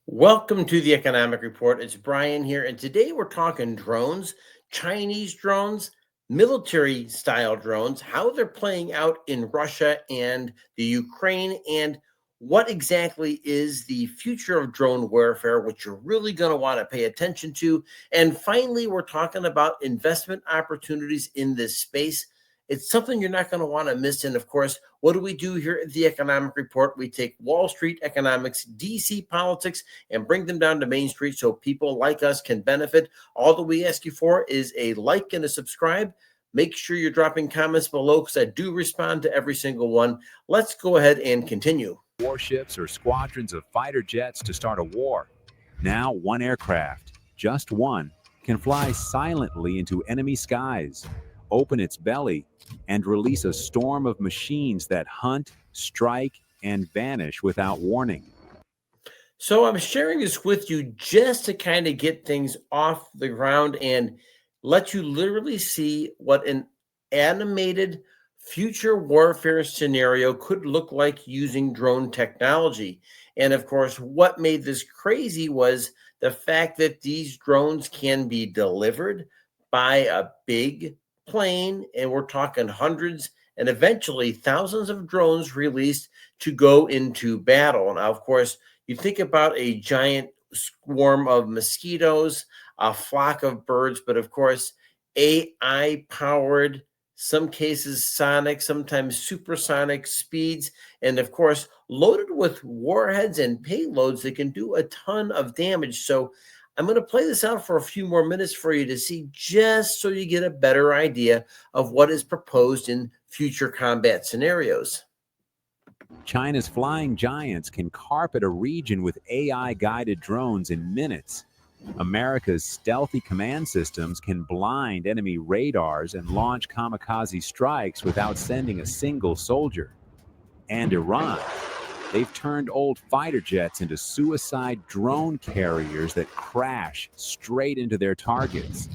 Welcome to the Economic Report. It's Brian here, and today we're talking drones, Chinese drones, military style drones, how they're playing out in Russia and the Ukraine, and what exactly is the future of drone warfare, which you're really going to want to pay attention to. And finally, we're talking about investment opportunities in this space. It's something you're not going to want to miss. And of course, what do we do here at the Economic Report? We take Wall Street economics, DC politics, and bring them down to Main Street so people like us can benefit. All that we ask you for is a like and a subscribe. Make sure you're dropping comments below because I do respond to every single one. Let's go ahead and continue. Warships or squadrons of fighter jets to start a war. Now, one aircraft, just one, can fly silently into enemy skies, open its belly, and release a storm of machines that hunt, strike, and vanish without warning. So I'm sharing this with you just to kind of get things off the ground and let you literally see what an animated future warfare scenario could look like using drone technology. And of course, what made this crazy was the fact that these drones can be delivered by a big plane, and we're talking hundreds and eventually thousands of drones released to go into battle. Now, of course, you think about a giant swarm of mosquitoes, a flock of birds, but of course, AI powered, some cases sonic, sometimes supersonic speeds, and of course, loaded with warheads and payloads that can do a ton of damage. So, I'm going to play this out for a few more minutes for you to see, just so you get a better idea of what is proposed in future combat scenarios. China's flying giants can carpet a region with AI-guided drones in minutes. America's stealthy command systems can blind enemy radars and launch kamikaze strikes without sending a single soldier. And Iran, they've turned old fighter jets into suicide drone carriers that crash straight into their targets.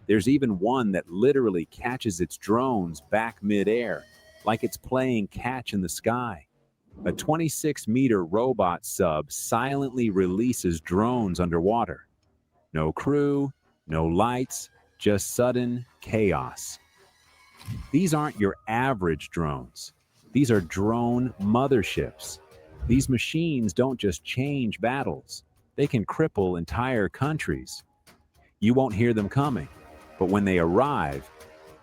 There's even one that literally catches its drones back midair, like it's playing catch in the sky. A 26-meter robot sub silently releases drones underwater. No crew, no lights, just sudden chaos. These aren't your average drones. These are drone motherships. These machines don't just change battles. They can cripple entire countries. You won't hear them coming, but when they arrive,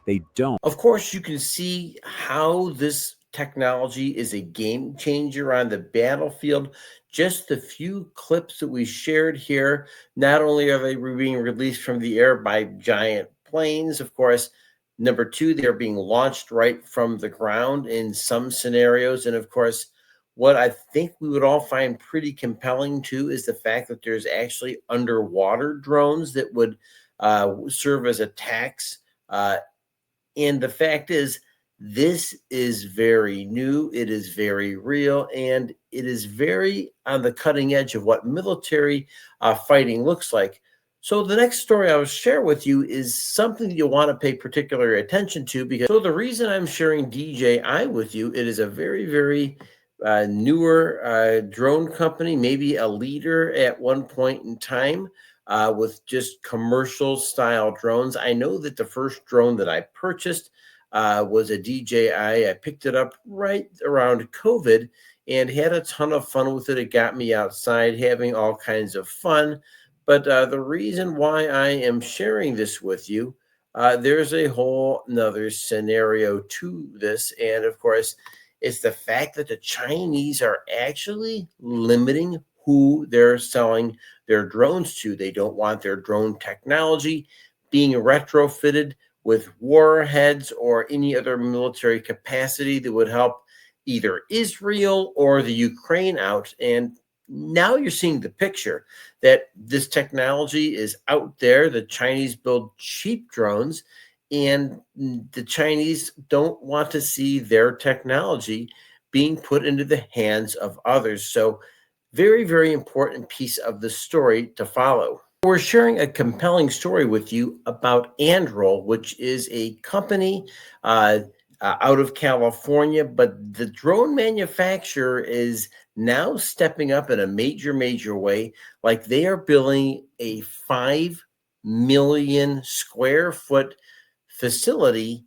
they don't. Of course, you can see how this technology is a game changer on the battlefield. Just the few clips that we shared here, not only are they being released from the air by giant planes, of course, number two, they're being launched right from the ground in some scenarios. And of course, what I think we would all find pretty compelling too is the fact that there's actually underwater drones that would serve as attacks. And the fact is, this is very new, it is very real, and it is very on the cutting edge of what military fighting looks like. So the next story I will share with you is something that you'll want to pay particular attention to, because so the reason I'm sharing DJI with you, it is a very, very newer drone company, maybe a leader at one point in time with just commercial style drones. I know that the first drone that I purchased was a DJI. I picked it up right around COVID and had a ton of fun with it. It got me outside having all kinds of fun. But the reason why I am sharing this with you, there's a whole nother scenario to this. And of course, it's the fact that the Chinese are actually limiting who they're selling their drones to. They don't want their drone technology being retrofitted with warheads or any other military capacity that would help either Israel or the Ukraine out. And now you're seeing the picture that this technology is out there. The Chinese build cheap drones, and the Chinese don't want to see their technology being put into the hands of others. So very, very important piece of the story to follow. We're sharing a compelling story with you about Androl, which is a company out of California, but the drone manufacturer is now stepping up in a major way. Like they are building a 5 million square foot facility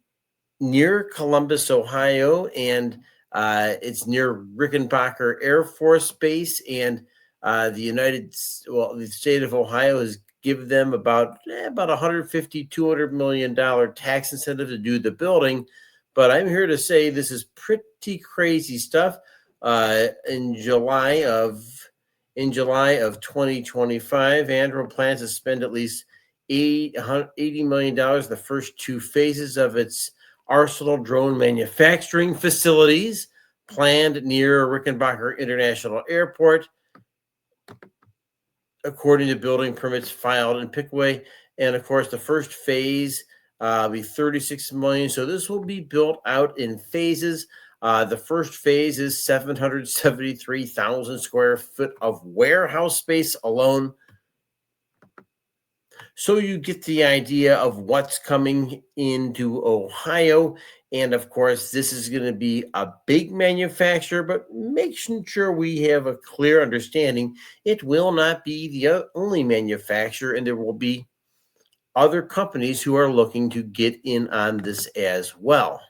near Columbus, Ohio, and it's near Rickenbacker Air Force Base. And the state of Ohio has given them about 150 $200 million tax incentive to do the building. But I'm here to say this is pretty crazy stuff. In July of 2025, Andrew plans to spend at least $80 million the first two phases of its arsenal drone manufacturing facilities planned near Rickenbacker International Airport, according to building permits filed in Pickaway. And of course, the first phase will be 36 million. So this will be built out in phases. The first phase is 773,000 square foot of warehouse space alone. So you get the idea of what's coming into Ohio. And of course, this is going to be a big manufacturer, but making sure we have a clear understanding, it will not be the only manufacturer, and there will be other companies who are looking to get in on this as well.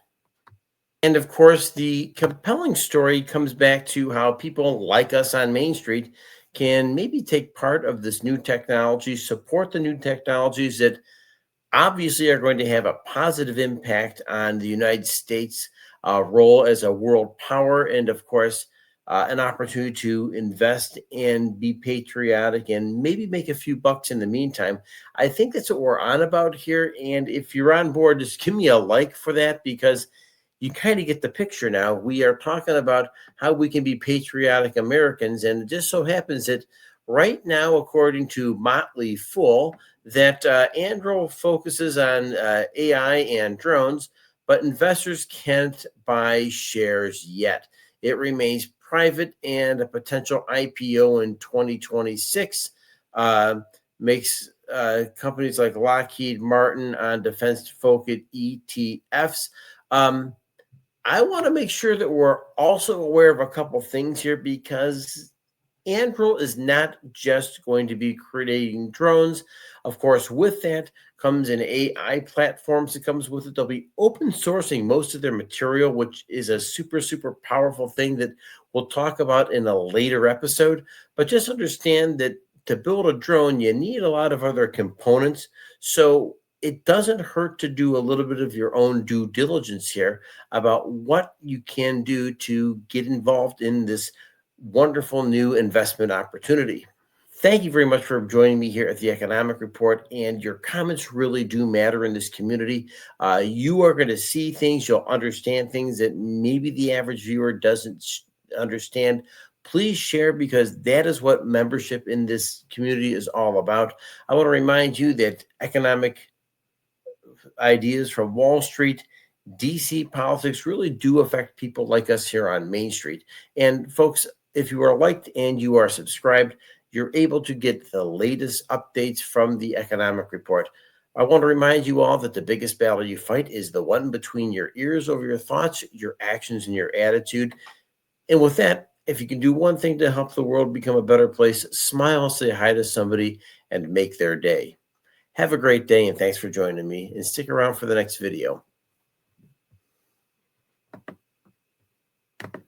And of course, the compelling story comes back to how people like us on Main Street can maybe take part of this new technology, support the new technologies that obviously are going to have a positive impact on the United States' role as a world power, and of course, an opportunity to invest and be patriotic and maybe make a few bucks in the meantime. I think that's what we're on about here. And if you're on board, just give me a like for that, because you kind of get the picture now. We are talking about how we can be patriotic Americans. And it just so happens that right now, according to Motley Fool, that Anduril focuses on AI and drones, but investors can't buy shares yet. It remains private, and a potential IPO in 2026 makes companies like Lockheed Martin on defense-focused ETFs. I want to make sure that we're also aware of a couple things here, because Anduril is not just going to be creating drones. Of course, with that comes an AI platforms that comes with it. They'll be open sourcing most of their material, which is a super powerful thing that we'll talk about in a later episode. But just understand that to build a drone, you need a lot of other components. So it doesn't hurt to do a little bit of your own due diligence here about what you can do to get involved in this wonderful new investment opportunity. Thank you very much for joining me here at the Economic Report, and your comments really do matter in this community. You are going to see things, you'll understand things that maybe the average viewer doesn't understand. Please share, because that is what membership in this community is all about. I want to remind you that economic ideas from Wall Street, DC politics really do affect people like us here on Main Street. And folks, if you are liked and you are subscribed, you're able to get the latest updates from the Economic Report. I want to remind you all that the biggest battle you fight is the one between your ears over your thoughts, your actions, and your attitude. And with that, if you can do one thing to help the world become a better place, smile, say hi to somebody, and make their day. Have a great day, and thanks for joining me. And stick around for the next video.